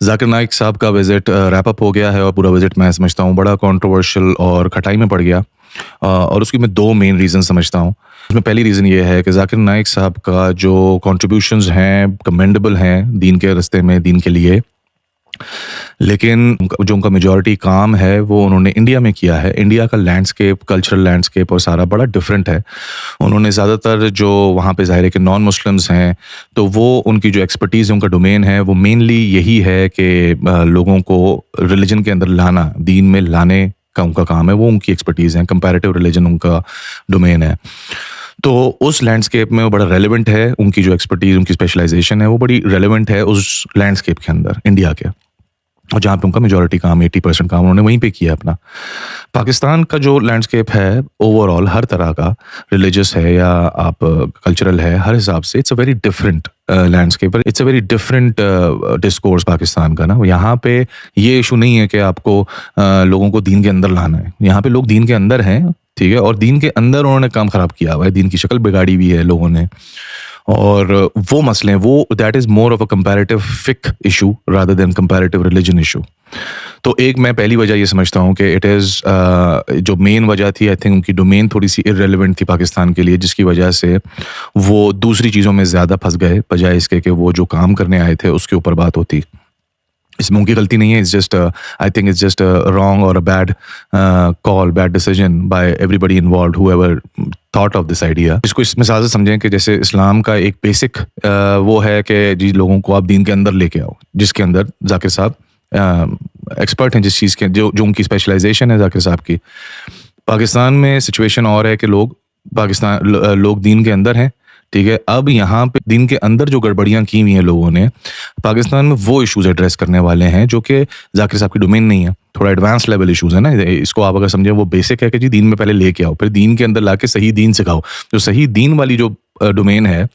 जाकिर नाइक साहब का visit wrap up हो गया है और पूरा विज़िट मैं समझता हूँ बड़ा कंट्रोवर्शियल और खटाई में पड़ गया। और उसकी मैं 2 मेन रीज़न समझता हूँ। उसमें पहली रीज़न ये है कि जाकिर नाइक साहब का जो कंट्रीब्यूशंस हैं, कमेंडेबल हैं दीन के रास्ते में, दीन के लिए। लेकिन जो उनका मेजॉरिटी काम है वो उन्होंने इंडिया में किया है। इंडिया का लैंडस्केप, कल्चरल लैंडस्केप और सारा बड़ा डिफरेंट है। उन्होंने ज़्यादातर जो वहाँ पे ज़ाहिर है कि नॉन मुस्लिम्स हैं, तो वो उनकी जो एक्सपर्टीज़ है, उनका डोमेन है, वो मेनली यही है कि लोगों को रिलिजन के अंदर लाना, दीन में लाने का उनका काम है, वो उनकी एक्सपर्टीज़ है। कंपैरेटिव रिलिजन उनका डोमेन है। तो उस लैंडस्केप में वो बड़ा रेलेवेंट है, उनकी जो एक्सपर्टीज़, उनकी स्पेशलाइज़ेशन है, वो बड़ी रेलेवेंट है उस लैंडस्केप के अंदर, इंडिया के। और जहाँ पे उनका मेजॉरिटी काम 80% काम उन्होंने वहीं पे किया अपना। पाकिस्तान का जो लैंडस्केप है ओवरऑल हर तरह का, रिलीजियस है या आप कल्चरल है, हर हिसाब से it's a very different landscape, it's a very different discourse Pakistan का ना। यहाँ पे ये इशू नहीं है कि आपको लोगों को दीन के अंदर लाना है। यहाँ पे लोग दीन के अंदर हैं, ठीक है, और दीन के अंदर उन्होंने काम खराब किया हुआ है, दीन की शक्ल बिगाड़ी हुई है लोगों ने। और वो मसले हैं, वो that is more of a comparative फिक issue rather than comparative religion issue. तो एक मैं पहली वजह ये समझता हूँ कि इट इज़ जो मेन वजह थी, आई थिंक उनकी डोमेन थोड़ी सी इररेलेवेंट थी पाकिस्तान के लिए, जिसकी वजह से वो दूसरी चीज़ों में ज़्यादा फंस गए बजाय इसके कि वो जो काम करने आए थे उसके ऊपर बात होती। इसमें उनकी गलती नहीं है, it's just I think it's just wrong और a bad call, bad decision by everybody involved, whoever thought of this idea. इसको इस मिसाल से समझें कि जैसे इस्लाम का एक बेसिक वो है कि जी लोगों को आप दीन के अंदर लेके आओ, जिसके अंदर जाकिर साहब एक्सपर्ट हैं, जिस चीज़ के जो उनकी स्पेशलाइजेशन है जाकिर साहब की। पाकिस्तान में सिचुएशन और है कि लोग दीन के अंदर हैं, ठीक है। अब यहाँ पे दीन के अंदर जो गड़बड़ियाँ की हुई हैं लोगों ने, पाकिस्तान में वो इश्यूज एड्रेस करने वाले हैं जो कि जाकिर साहब की डोमेन नहीं है। थोड़ा एडवांस लेवल इश्यूज है ना, इसको आप अगर समझें, वो बेसिक है कि जी दीन में पहले लेके आओ, फिर दीन के अंदर लाके सही दीन सिखाओ। जो सही दीन वाली जो डोमेन है,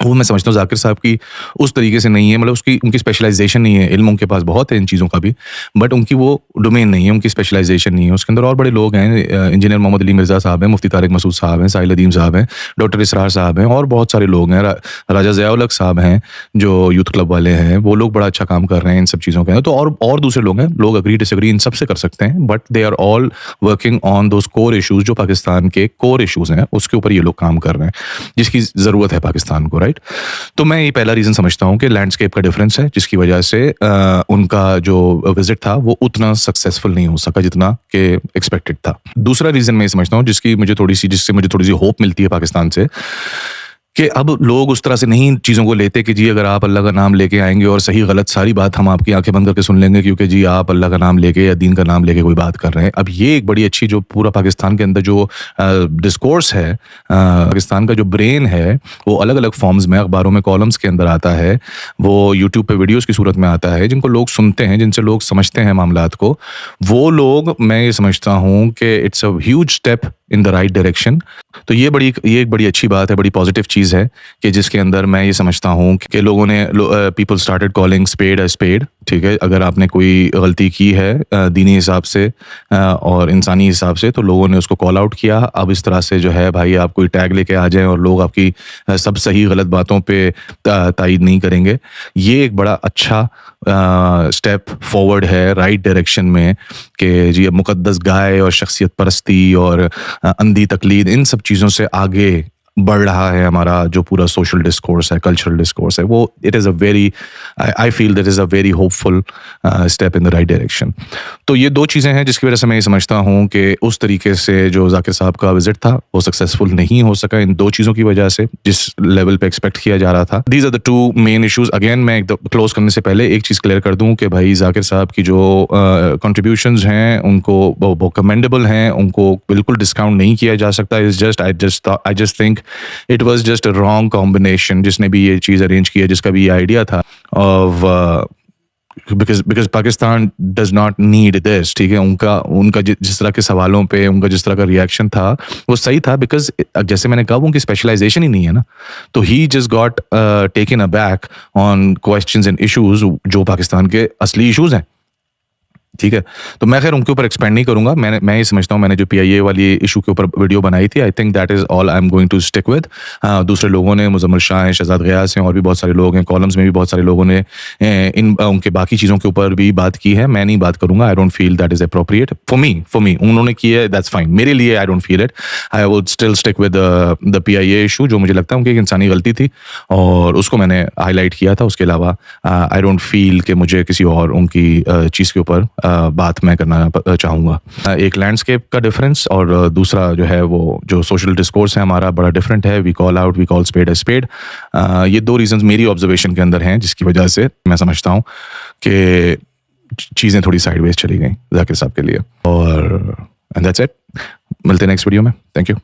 वो मैं समझता हूँ जाकिर साहब की उस तरीके से नहीं है, मतलब उनकी स्पेशलाइजेशन नहीं है। इल्म उनके पास बहुत है इन चीज़ों का भी, बट उनकी वो डोमेन नहीं है, उनकी स्पेशलाइजेशन नहीं है। उसके अंदर और बड़े लोग हैं, इंजीनियर मोहम्मद अली मिर्ज़ा साहब हैं, मुफ्ती तारिक मसूद साहब हैं, साहिल अदीम साहब हैं, डॉक्टर इसरार साहब हैं, और बहुत सारे लोग हैं। राजा ज़िया-उल-हक साहब हैं जो यूथ क्लब वाले हैं, वो लोग बड़ा अच्छा काम कर रहे हैं इन सब चीज़ों के अंदर। तो और दूसरे लोग हैं, लोग अग्री डिसएग्री इन सब से कर सकते हैं, but they are all working on those core issues जो पाकिस्तान के कोर इशूज़ हैं, उसके ऊपर ये लोग काम कर रहे हैं, जिसकी ज़रूरत है पाकिस्तान को, राइट। तो मैं ये पहला रीज़न समझता हूँ कि लैंडस्केप का डिफरेंस है, जिसकी वजह से उनका जो विजिट था वो उतना सक्सेसफुल नहीं हो सका जितना कि एक्सपेक्टेड था। दूसरा रीज़न मैं समझता हूँ जिससे मुझे थोड़ी सी होप मिलती है पाकिस्तान से, कि अब लोग उस तरह से नहीं चीज़ों को लेते कि जी अगर आप अल्लाह का नाम लेके आएंगे और सही गलत सारी बात हम आपकी आंखें बंद करके सुन लेंगे, क्योंकि जी आप अल्लाह का नाम लेके या दीन का नाम लेके कोई बात कर रहे हैं। अब ये एक बड़ी अच्छी जो पूरा पाकिस्तान के अंदर जो डिस्कोर्स है, पाकिस्तान का जो ब्रेन है, वो अलग अलग फॉर्म्स में अखबारों में कॉलम्स के अंदर आता है, वो यूट्यूब पे वीडियोज़ की सूरत में आता है, जिनको लोग सुनते हैं, जिनसे लोग समझते हैं मामलात को। वो लोग, मैं ये समझता हूँ कि it's a huge step in the right direction. तो ये एक बड़ी अच्छी बात है, बड़ी पॉजिटिव चीज़ है कि जिसके अंदर मैं ये समझता हूँ कि लोगों ने people started calling spade a spade, ठीक है। अगर आपने कोई गलती की है दीनी हिसाब से और इंसानी हिसाब से, तो लोगों ने उसको कॉल आउट किया। अब इस तरह से जो है भाई, आप कोई टैग लेके आ जाएं और लोग आपकी सब सही गलत बातों पे तायीद नहीं करेंगे। ये एक बड़ा अच्छा स्टेप फॉरवर्ड है राइट डायरेक्शन में, कि जी अब मुकद्दस गाय और शख्सियत परस्ती और अंधी तकलीद, इन सब चीज़ों से आगे बढ़ रहा है हमारा जो पूरा सोशल डिस्कोर्स है, कल्चरल डिस्कोर्स है। वो it is a very, I feel that is a very hopeful step in the right direction. तो ये 2 चीज़ें हैं जिसकी वजह से मैं ये समझता हूँ कि उस तरीके से जो जाकिर साहब का विजिट था वो सक्सेसफुल नहीं हो सका, इन 2 चीज़ों की वजह से, जिस लेवल पे एक्सपेक्ट किया जा रहा था। These are the 2 main issues. Again मैं क्लोज करने से पहले एक चीज़ क्लियर कर दूँ कि भाई जाकिर साहब की जो कंट्रीब्यूशंस हैं उनको वो कमेंडेबल हैं, उनको बिल्कुल डिस्काउंट नहीं किया जा सकता। I just think it was just a wrong combination, जिसने भी ये चीज़ अरेंज किया, जिसका भी ये आइडिया था of because Pakistan does not need this, ठीक है। उनका जिस तरह के सवालों पे उनका जिस तरह का रिएक्शन था वो सही था, बिकॉज जैसे मैंने कहा वो उनकी स्पेशलाइजेशन ही नहीं है ना। तो he just got taken aback on questions and issues जो पाकिस्तान के असली इश्यूज हैं। ठीक है? तो मैं ख़ैर उनके ऊपर एक्सपेंड नहीं करूँगा। मैं ये समझता हूँ मैंने जो पीआईए वाली इश्यू के ऊपर वीडियो बनाई थी, I think that is all I am going to stick with. दूसरे लोगों ने मुज़म्मिल शाह हैं, शहज़ाद ग़ियास हैं और भी बहुत सारे लोग हैं, कॉलम्स में भी बहुत सारे लोगों ने उनके बाकी चीज़ों के ऊपर भी बात की है। मैं नहीं बात करूँगा, I don't feel that is appropriate for me उन्होंने की है दैट्स फाइन। मेरे लिए I don't feel it. I would still stick with the PIA issue जो मुझे लगता है उनकी एक इंसानी गलती थी और उसको मैंने हाइलाइट किया था। उसके अलावा आई डोंट फील कि मुझे किसी और उनकी चीज़ के ऊपर बात मैं करना चाहूँगा। एक लैंडस्केप का डिफरेंस और दूसरा जो है वो जो सोशल डिस्कोर्स है हमारा बड़ा डिफरेंट है। We call out, we call spade a spade. ये 2 रीज़न्स मेरी ऑब्जर्वेशन के अंदर हैं जिसकी वजह से मैं समझता हूँ कि चीज़ें थोड़ी साइडवेज़ चली गई ज़ाकिर साहब के लिए और एंड दैट्स इट। मिलते हैं नेक्स्ट वीडियो में। Thank you.